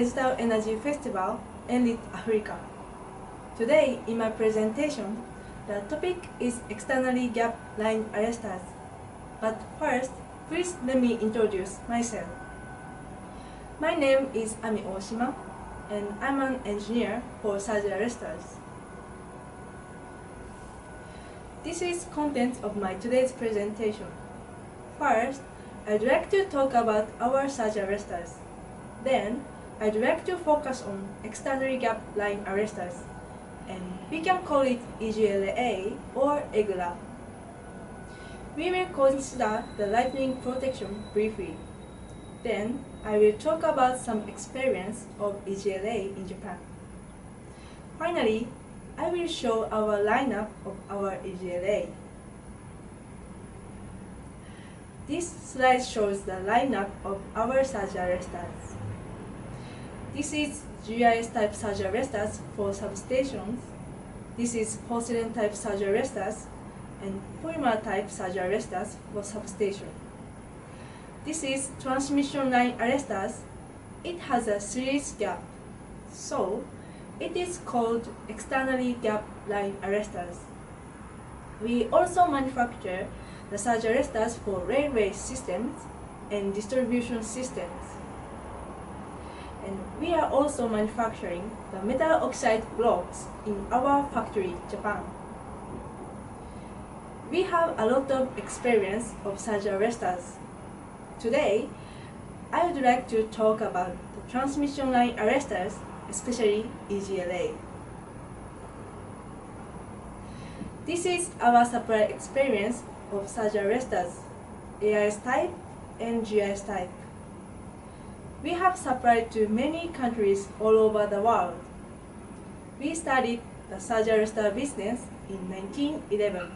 Digital Energy Festival in Africa. Today, in my presentation, the topic is externally gap line arresters. But first, please let me introduce myself. My name is Ami Oshima, and I'm an engineer for surge arresters. This is content of my today's presentation. First, I'd like to talk about our surge arresters. Then, I'd like to focus on externally gap line arresters, and we can call it EGLA or EGLA. We will consider the lightning protection briefly. Then, I will talk about some experience of EGLA in Japan. Finally, I will show our lineup of our EGLA. This slide shows the lineup of our surge arresters. This is GIS type surge arresters for substations. This is porcelain type surge arresters and polymer type surge arresters for substation. This is transmission line arresters. It has a series gap, so it is called externally gap line arresters. We also manufacture the surge arresters for railway systems and distribution systems. And we are also manufacturing the metal oxide blocks in our factory, Japan. We have a lot of experience of surge arresters. Today, I would like to talk about the transmission line arresters, especially EGLA. This is our supply experience of surge arresters, AIS type and GIS type. We have supplied to many countries all over the world. We started the surge arrestor business in 1911.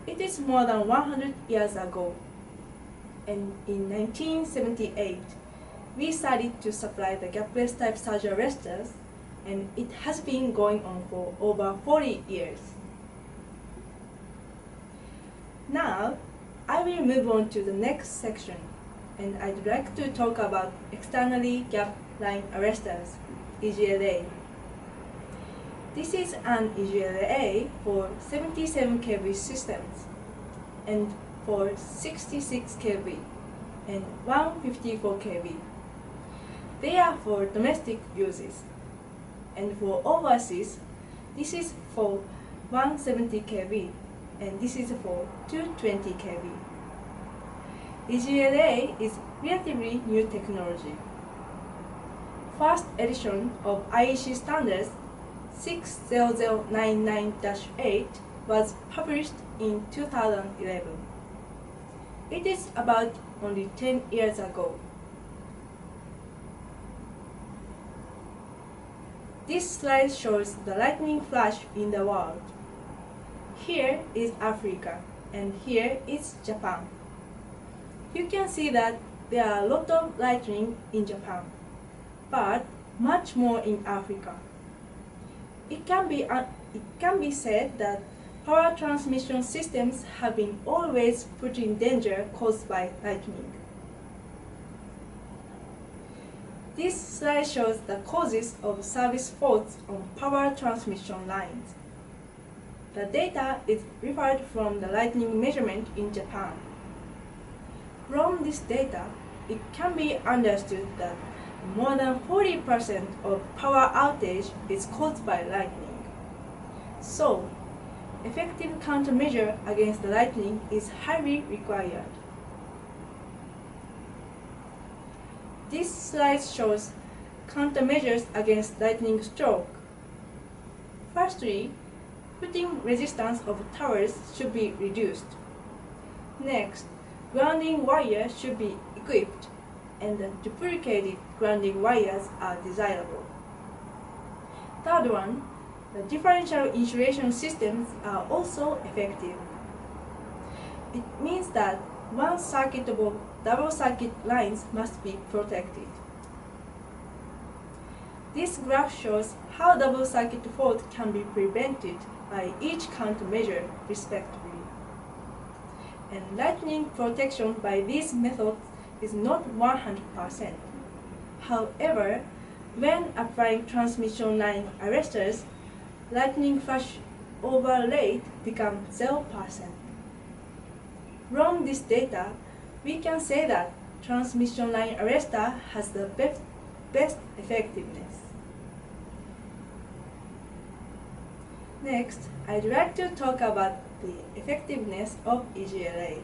It is more than 100 years ago. And in 1978, we started to supply the gapless type surge arresters, and it has been going on for over 40 years. Now, I will move on to the next section, and I'd like to talk about externally gap line arresters, EGLA. This is an EGLA for 77 kV systems, and for 66 kV and 154 kV. They are for domestic uses. And for overseas, this is for 170 kV and this is for 220 kV. EGLA is relatively new technology. First edition of IEC standards 60099-8 was published in 2011. It is about only 10 years ago. This slide shows the lightning flash in the world. Here is Africa, and here is Japan. You can see that there are a lot of lightning in Japan, but much more in Africa. It can be said that power transmission systems have been always put in danger caused by lightning. This slide shows the causes of service faults on power transmission lines. The data is referred from the lightning measurement in Japan. From this data, it can be understood that more than 40% of power outage is caused by lightning. So, effective countermeasure against the lightning is highly required. This slide shows countermeasures against lightning stroke. Firstly, footing resistance of towers should be reduced. Next, grounding wires should be equipped, and the duplicated grounding wires are desirable. Third one, the differential insulation systems are also effective. It means that one-circuitable double-circuit lines must be protected. This graph shows how double-circuit fault can be prevented by each countermeasure respectively. And lightning protection by these methods is not 100%. However, When applying transmission line arresters, lightning flash over rate becomes 0%. From this data, we can say that transmission line arrestor has the best effectiveness. Next, I'd like to talk about the effectiveness of EGLA.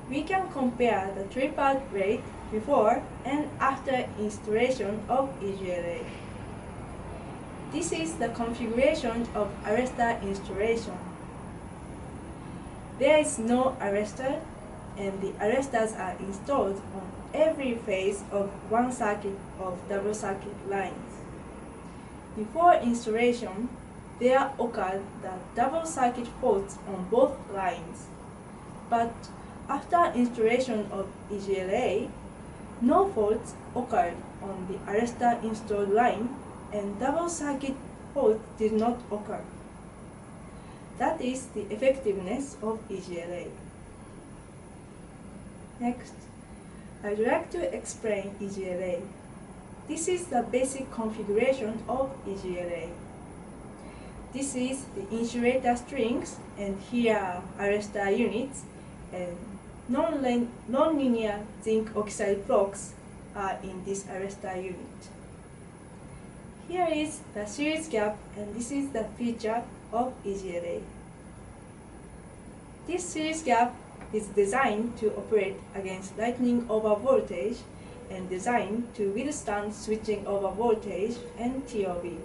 We can compare the trip-out rate before and after installation of EGLA. This is the configuration of arrestor installation. There is no arrestor, and the arresters are installed on every phase of one circuit of double circuit lines. Before installation, there occurred the double circuit faults on both lines. But after installation of EGLA, no faults occurred on the arrestor installed line, and double circuit fault did not occur. That is the effectiveness of EGLA. Next, I'd like to explain EGLA. This is the basic configuration of EGLA. This is the insulator strings, and here are arrestor units, and non-linear zinc oxide blocks are in this arrestor unit. Here is the series gap, and this is the feature of EGLA. This series gap is designed to operate against lightning over voltage and designed to withstand switching over voltage and TOV.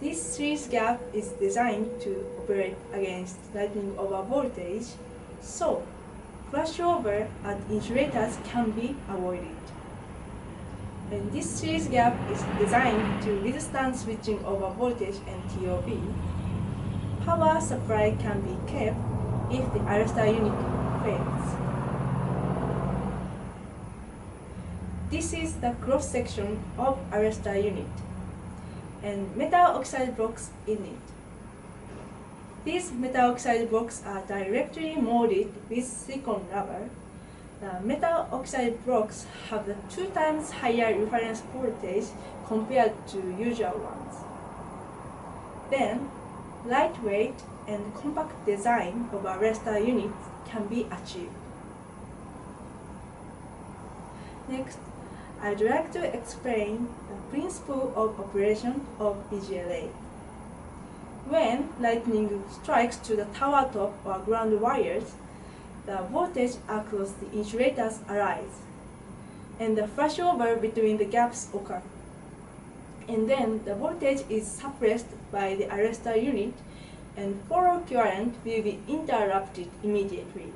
This series gap is designed to operate against lightning over voltage, so flashover at insulators can be avoided. And this series gap is designed to withstand switching over voltage and TOV. Power supply can be kept if the arrestor unit fails. This is the cross-section of arrestor unit and metal oxide blocks in it. These metal oxide blocks are directly molded with silicon rubber. The metal oxide blocks have the 2 times higher reference voltage compared to usual ones. Then, lightweight and compact design of arrestor units can be achieved. Next, I'd like to explain the principle of operation of EGLA. When lightning strikes to the tower top or ground wires, the voltage across the insulators arise, and the flashover between the gaps occur. And then the voltage is suppressed by the arrestor unit, and forward current will be interrupted immediately.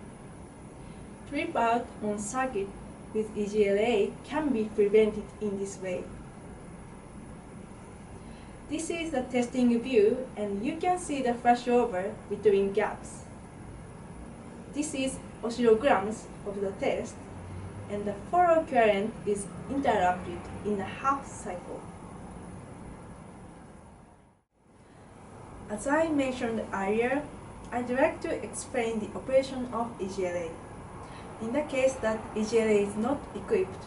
Trip out on circuit with EGLA can be prevented in this way. This is the testing view, and you can see the flashover between gaps. This is oscillograms of the test, and the forward current is interrupted in a half cycle. As I mentioned earlier, I'd like to explain the operation of EGLA. In the case that EGLA is not equipped,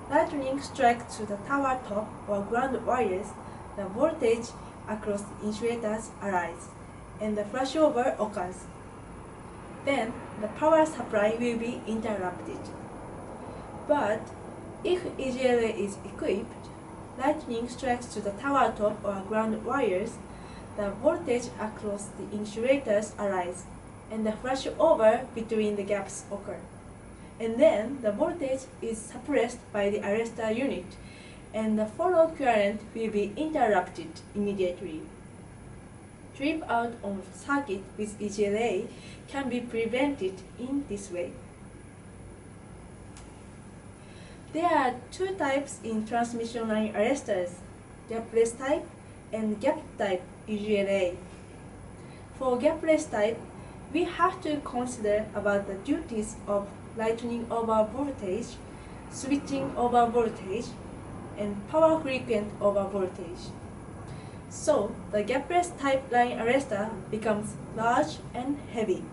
lightning strikes to the tower top or ground wires, the voltage across the insulators arise, and the flashover occurs. Then the power supply will be interrupted. But if EGLA is equipped, lightning strikes to the tower top or ground wires, the voltage across the insulators arise, and the flashover between the gaps occur. And then the voltage is suppressed by the arrestor unit, and the forward current will be interrupted immediately. Trip out on circuit with EGLA can be prevented in this way. There are 2 types in transmission line arresters, gapless type and gap type EGLA. For gapless type, we have to consider about the duties of lightning over voltage, switching over voltage, and power frequent over voltage. So the gapless type line arrestor becomes large and heavy.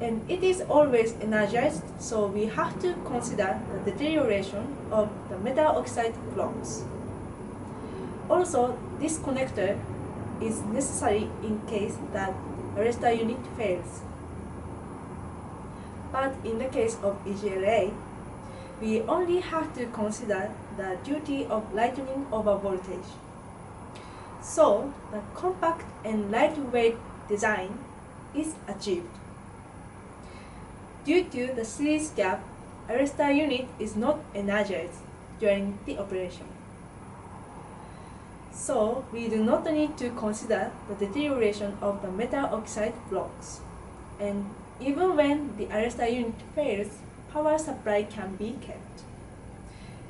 and it is always energized, so we have to consider the deterioration of the metal oxide blocks. Also, this connector is necessary in case that arrestor unit fails. But in the case of EGLA, we only have to consider the duty of lightning over voltage. So, the compact and lightweight design is achieved. Due to the series gap, arrestor unit is not energized during the operation. So, we do not need to consider the deterioration of the metal oxide blocks. And even when the arrestor unit fails, power supply can be kept.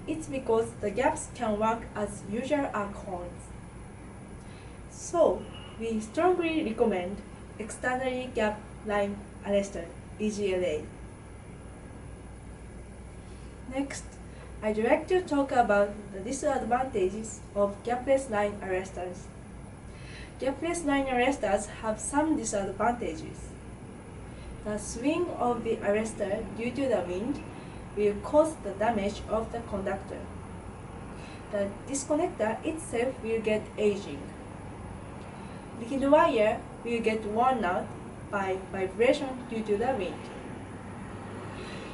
It's because the gaps can work as usual arc horns. So, we strongly recommend externally gap line arrestor, EGLA. Next, I'd like to talk about the disadvantages of gapless line arresters. Gapless line arresters have some disadvantages. The swing of the arrestor due to the wind will cause the damage of the conductor. The disconnector itself will get aging. Liquid wire will get worn out by vibration due to the wind.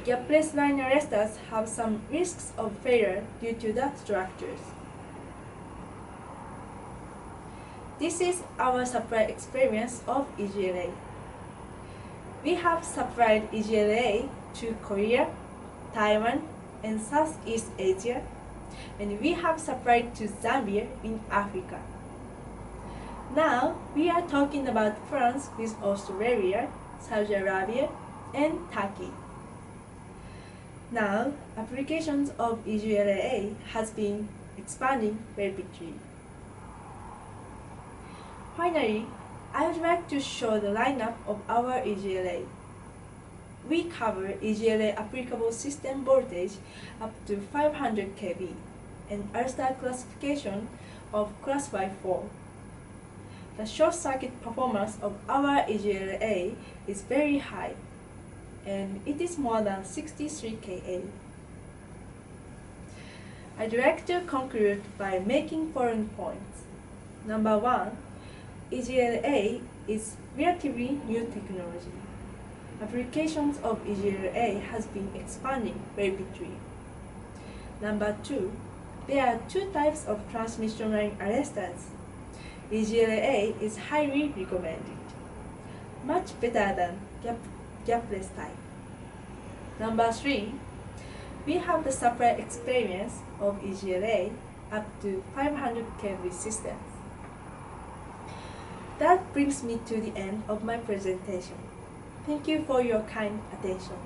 Gapless line arresters have some risks of failure due to the structures. This is our supply experience of EGLA. We have supplied EGLA to Korea, Taiwan, and Southeast Asia, and we have supplied to Zambia in Africa. Now, we are talking about France with Australia, Saudi Arabia, and Turkey. Now, applications of EGLA has been expanding very quickly. Finally, I would like to show the lineup of our EGLA. We cover EGLA applicable system voltage up to 500 kV and arrestor classification of class Y4. The short circuit performance of our EGLA is very high, and it is more than 63 kA. I'd like to conclude by making following points. Number 1, EGLA is relatively new technology. Applications of EGLA has been expanding very quickly. Number 2, there are two types of transmission line arresters. EGLA is highly recommended, much better than gapless type. Number 3, we have the supply experience of EGLA up to 500 kV systems. That brings me to the end of my presentation. Thank you for your kind attention.